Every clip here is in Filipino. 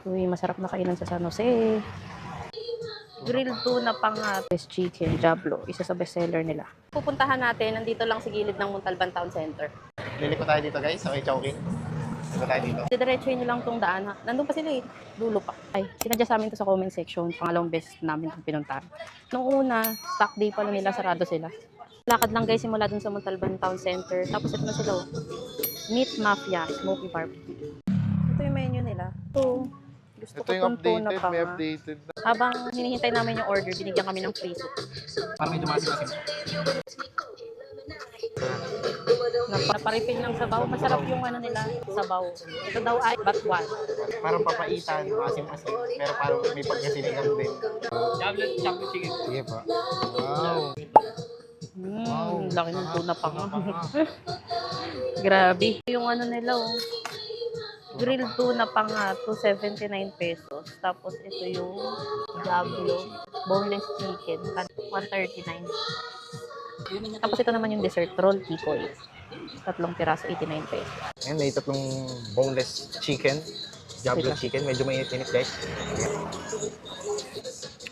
Uy, masarap na kainan sa San Jose. Grilled tuna pangates chicken, Diablo. Isa sa bestseller nila. Pupuntahan natin, nandito lang sa gilid ng Montalban Town Center. Liliko tayo dito guys, sa may Chowking. Liliko tayo dito. Didiretsuhin nyo lang tong daan ha. Nandun pa sila eh. Dulo pa. Ay, sinadya sa amin to sa comment section. Pangalawang beses namin itong pinuntahan. Nung una, stock day pa lang nila, sarado sila. Lakad lang guys, simula dun sa Montalban Town Center. Tapos ito na sila. Meat Mafia, Smoky Barbecue. Ito yung menu nila. Ito, gusto Ito ko yung tong tuna updated, pa may nga. updated na. Habang hinihintay namin yung order, binigyan kami ng free soup. Parang medyo masim-masim. Naparipin ng sabaw. Masarap yung ano nila, sabaw. Ito daw ay batwan. Parang papaitan, masim-masim. Pero parang may pagkasinigang din. Diablo chicken. Sige pa. Wow. Laki ng tuna pa nga. Grabe. Yung ano nila oh. Grilled tuna pa nga to 79 pesos. Tapos ito yung Diablo boneless chicken 139. Tapos ito naman yung dessert roll tikoy. 3 piraso 89 pesos. Ayan, may tatlong boneless chicken. Diablo chicken. Medyo mainit-init guys.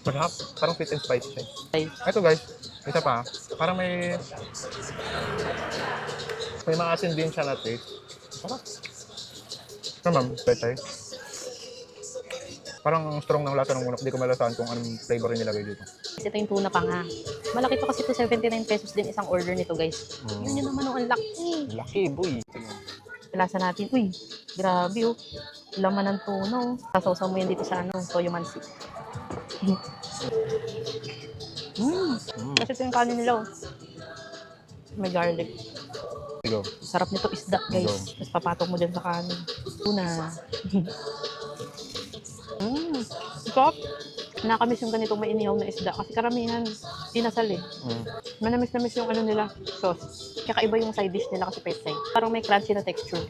Masarap. Parang sweet and spicy siya. Ay, Ito guys, isa pa. Parang may maasin din siya na taste. Sarap. Ano ma'am, tayo. Parang strong ng lasa ng muna. Hindi ko malasahan kung anong flavor yung nilagay dito. ito yung tuna pa nga. Malaki to kasi to 79 pesos din isang order nito guys. Yun yun naman oh, ang laki. Laki, boy. Lasa natin. Uy, grabe oh. Laman ng tuna oh. Sasawsaw mo yan dito sa ano, toyo mansi. Kasi ito yung kanin nila oh. May garlic. Go. Sarap nito isda guys. Tapos papatong mo dyan sa kanin. Tuna. Stop. Nakamiss yung ganitong may inihaw na isda. Kasi karamihan, inasal eh. Manamis-namis yung ano nila, sauce. Kakaiba yung side dish nila kasi pechay. Parang may crunchy na texture.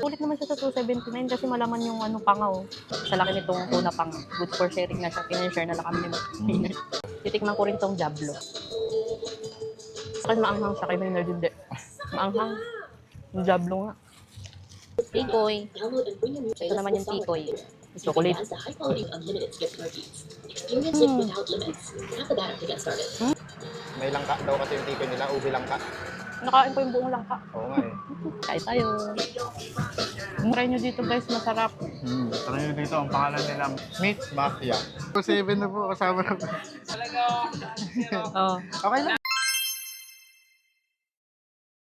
Ulit naman siya sa 279 kasi malaman yung ano pangaw. Sa laki nitong tuna pang. Good for sharing na siya. Pinashare na lang kami ni Titikman ko rin tong Diablo. Kasi maanghang siya. Kayo may nerd hindi. Maanghang. Yung Diablo nga. Tikoy. Ito naman yung tikoy. Chocolate. May langka daw kasi yung tiko nila, ubi langka. Nakain ko yung buong langka. Oo nga eh. Kain tayo. Try nyo dito guys, masarap. Tara nyo dito, ang pangalan nila, Meat Mafia. 7 na po, kasama na po. Oh. Okay lang.